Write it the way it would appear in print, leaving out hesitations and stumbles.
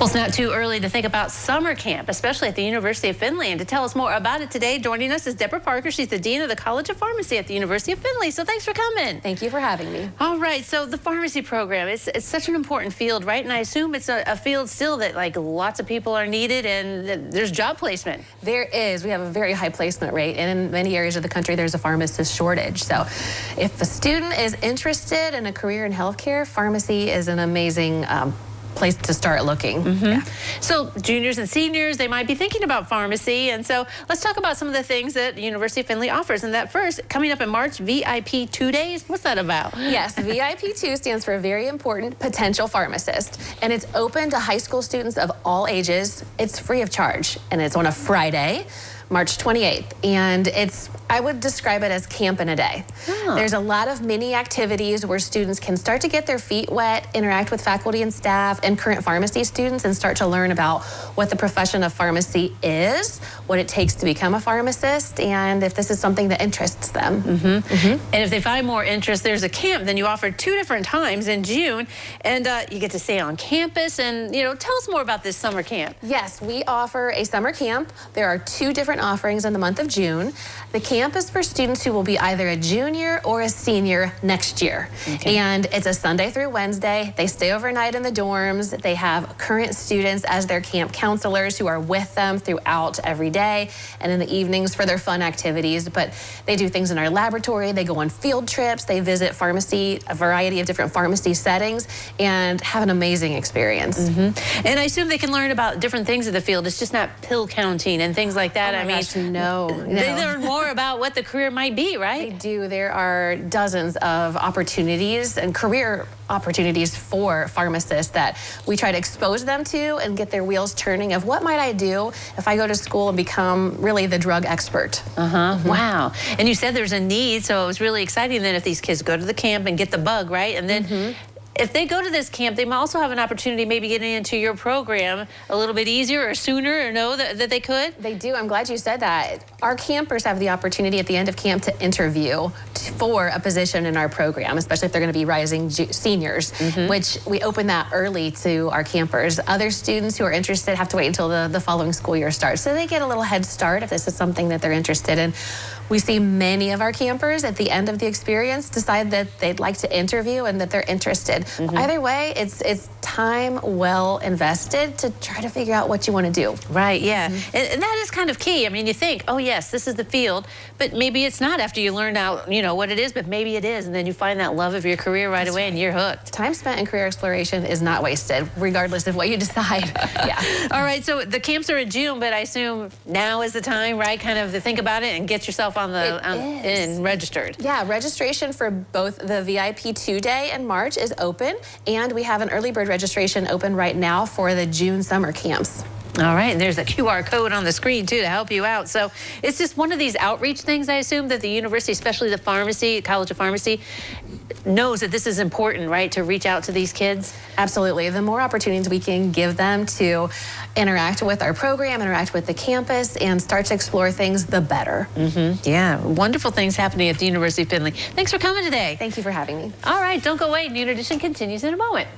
Well, it's not too early to think about summer camp, especially at the University of Findlay. And to tell us more about it today, joining us is Deborah Parker. She's the Dean of the College of Pharmacy at the University of Findlay. So thanks for coming. Thank you for having me. All right, so the pharmacy program, it's such an important field, right? And I assume it's a field still that like lots of people are needed and there's job placement. There is. We have a very high placement rate, and in many areas of the country there's a pharmacist shortage. So if a student is interested in a career in healthcare, pharmacy is an amazing place to start looking. Yeah. So juniors and seniors, they might be thinking about pharmacy. And so let's talk about some of the things that the University of Findlay offers. And that first, coming up in March, VIP 2 days. What's that about? Yes, VIP 2 stands for Very Important Potential Pharmacist. And it's open to high school students of all ages. It's free of charge. And it's on a Friday, March 28th. And I would describe it as camp in a day. Oh. There's a lot of mini activities where students can start to get their feet wet, interact with faculty and staff and current pharmacy students, and start to learn about what the profession of pharmacy is, what it takes to become a pharmacist, and if this is something that interests them. And if they find more interest, there's a camp. Then you offer 2 different times in June, and you get to stay on campus. And, tell us more about this summer camp. Yes, we offer a summer camp. There are 2 different offerings in the month of June. The camp is for students who will be either a junior or a senior next year. Okay. And it's a Sunday through Wednesday. They stay overnight in the dorms. They have current students as their camp counselors who are with them throughout every day and in the evenings for their fun activities. But they do things in our laboratory. They go on field trips. They visit pharmacy, a variety of different pharmacy settings, and have an amazing experience. And I assume they can learn about different things in the field. It's just not pill counting and things like that. Oh my gosh, no. They learn more about what the career might be, right? They do. There are dozens of opportunities and career opportunities for pharmacists that we try to expose them to and get their wheels turning of what might I do if I go to school and become really the drug expert. Wow. And you said there's a need, so it was really exciting then if these kids go to the camp and get the bug, right? And then if they go to this camp, they might also have an opportunity maybe getting into your program a little bit easier or sooner, or know that they could? They do. I'm glad you said that. Our campers have the opportunity at the end of camp to interview for a position in our program, especially if they're going to be rising seniors, which we open that early to our campers. Other students who are interested have to wait until the following school year starts. So they get a little head start if this is something that they're interested in. We see many of our campers at the end of the experience decide that they'd like to interview and that they're interested. Either way, it's time well invested to try to figure out what you want to do. Right, yeah. And that is kind of key. I mean, you think, oh, yes, this is the field, but maybe it's not after you learn out, what it is, but maybe it is, and then you find that love of your career right away, and you're hooked. Time spent in career exploration is not wasted, regardless of what you decide. Yeah. All right, so the camps are in June, but I assume now is the time, right, kind of to think about it and get yourself on and registered. Yeah, registration for both the VIP 2 day in March is open, and we have an early bird registration open right now for the June summer camps. All right, and there's a QR code on the screen, too, to help you out. So it's just one of these outreach things, I assume, that the university, especially the pharmacy, College of Pharmacy, knows that this is important, right, to reach out to these kids? Absolutely. The more opportunities we can give them to interact with our program, interact with the campus, and start to explore things, the better. Yeah, wonderful things happening at the University of Findlay. Thanks for coming today. Thank you for having me. All right, don't go away. Noon Edition continues in a moment.